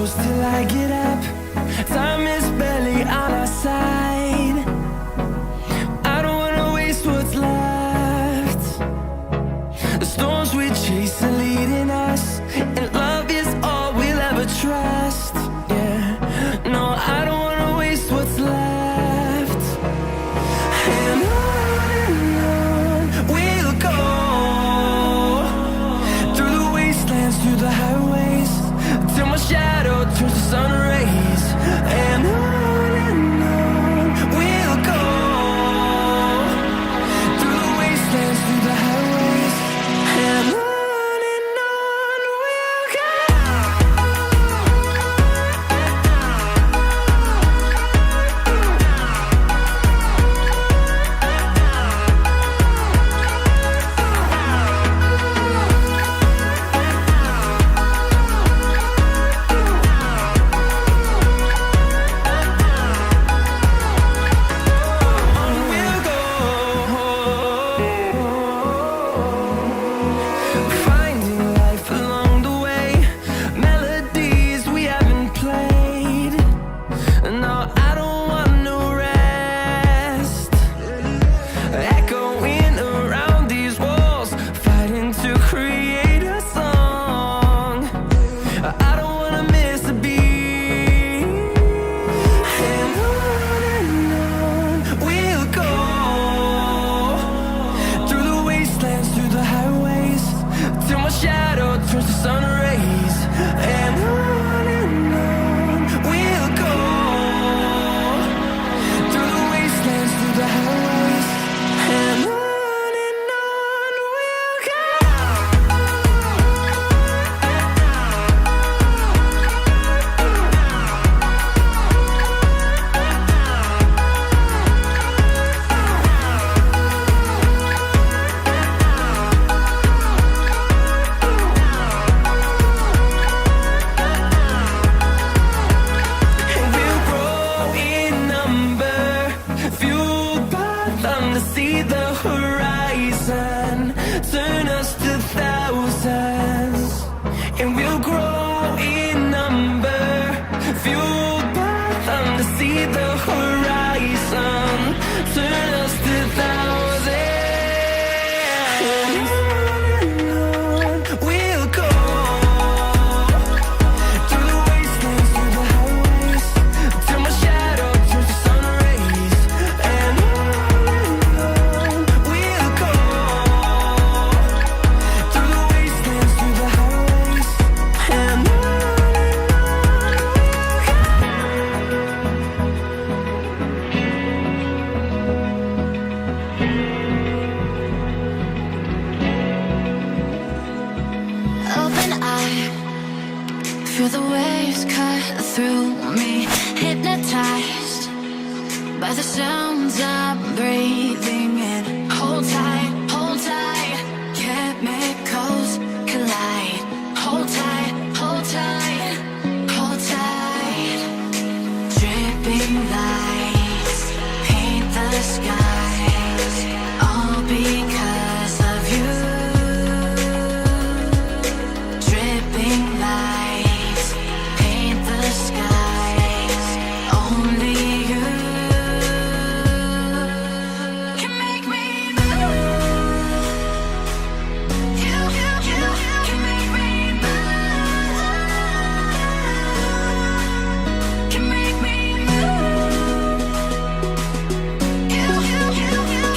close till I get up. Time is barely on our side. I don't wanna waste what's left. The storms we chase are leading us, and love is all we'll ever trust. Yeah, no, I don't wanna waste what's left. And on we'll go, through the wastelands, through the highways, till my shadow turns to sun rays. And on we'll go, through the wastelands, through the highways, and on we'll go. Finding life along the way, melodies we haven't played. No, I don't want no rest. Echoing around these walls, fighting to create a song. I don't wanna miss a beat. And on we'll go, through the wastelands, through the highways, till my shadow turns to sun rays. And on we'll go, through the wastelands, through the highways, and on we'll go. We'll grow in number, fueled by them to see the horizon, turn us to thousands. And we'll grow in number, fueled by them to see the horizon, turn us to thousands. And on we'll go, through the wastelands, through the highways, till my shadow turns to sun rays. And on we'll go, through the wastelands, through the highways, and on we'll go. Open eye, feel the waves cut through me, hypnotized by the sounds I'm breathing in. Hold tight, chemicals collide. Hold tight, hold tight, hold tight. Dripping lights paint the skies, all because of you. Dripping lights paint the skies, only you can make me move. You can make me move. Can make me move. You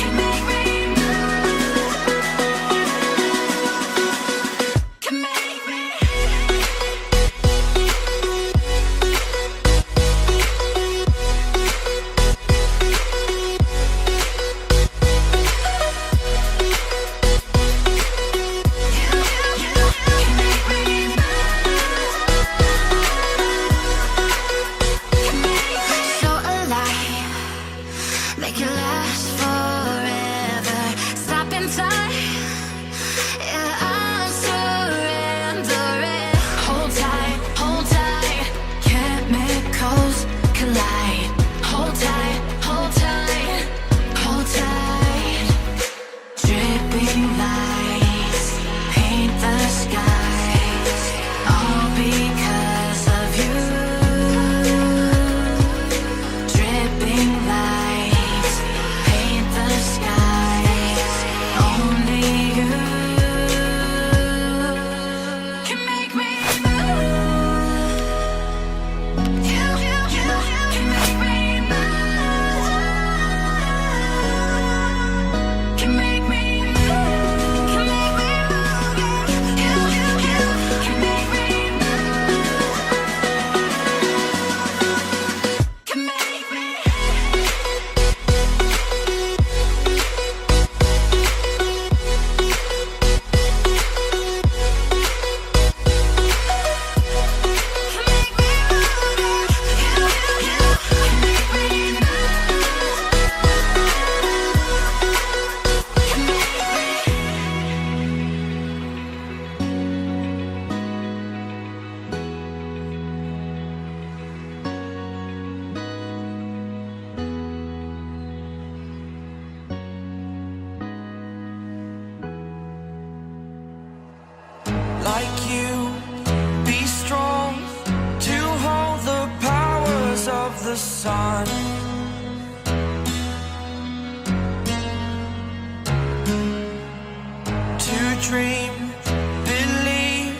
can make me move. Can make me. So alive, make it last forever. Stop in time, yeah, I'm surrendering. Hold tight, chemicals collide. Hold tight, hold tight, hold tight. Dripping lights paint the skies, all because of you. the sun. To dream, believe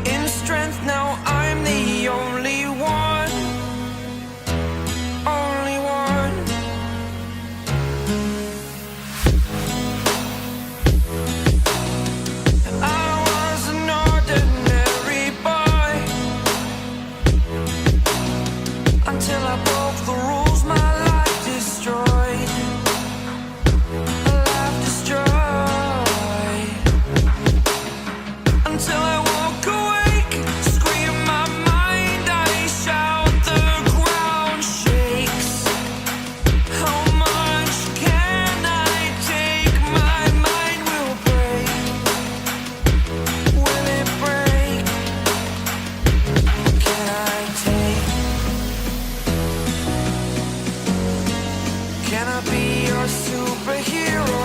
in strength. Now I'm the only one, only one. I was an ordinary boy until I broke the rules. My life destroyed, a life destroyed. Until I walk awake, scream my mind, I shout, the ground shakes. How much can I take? My mind will break. Will it break? Can I take? Can I be your superhero?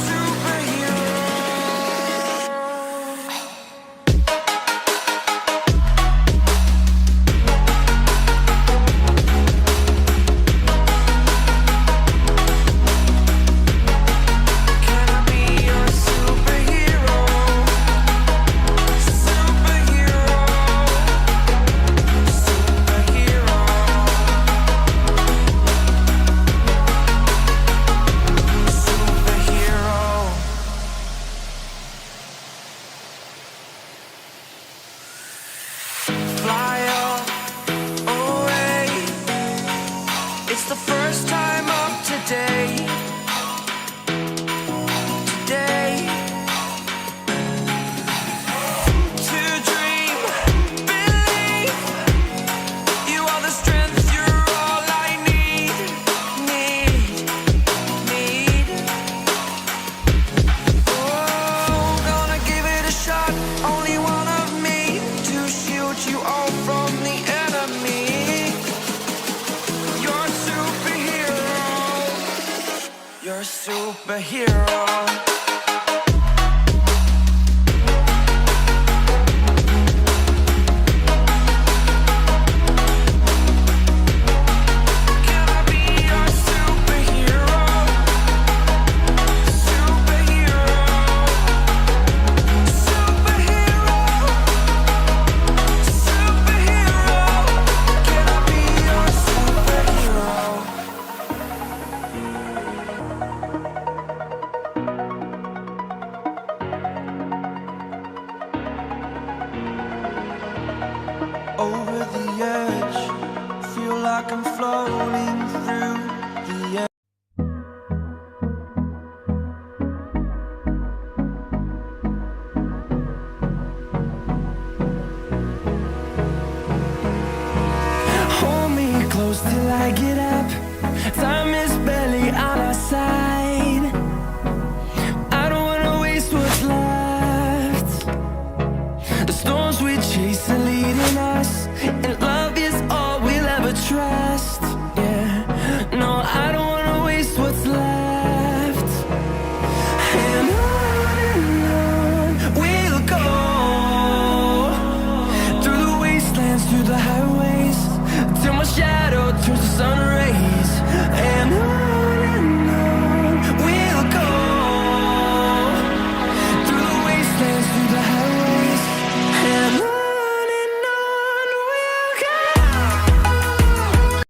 Superhero. Can I be your superhero? Superhero. Superhero. Superhero. Fly away. It's the first time of today. Today. To dream, believe. You are the strength, you're all I need. Need. Oh, gonna give it a shot. Only one of me to shield you all from the enemy. You're a superhero. You're a superhero. Can I be your superhero? Superhero. Superhero. Superhero. Can I be your superhero? Over the edge, feel like I'm floating through the air. Hold me close till I get up. Time is barely on our side. I don't wanna waste what's left. The storms we chase are leading us, and love is all we'll ever try.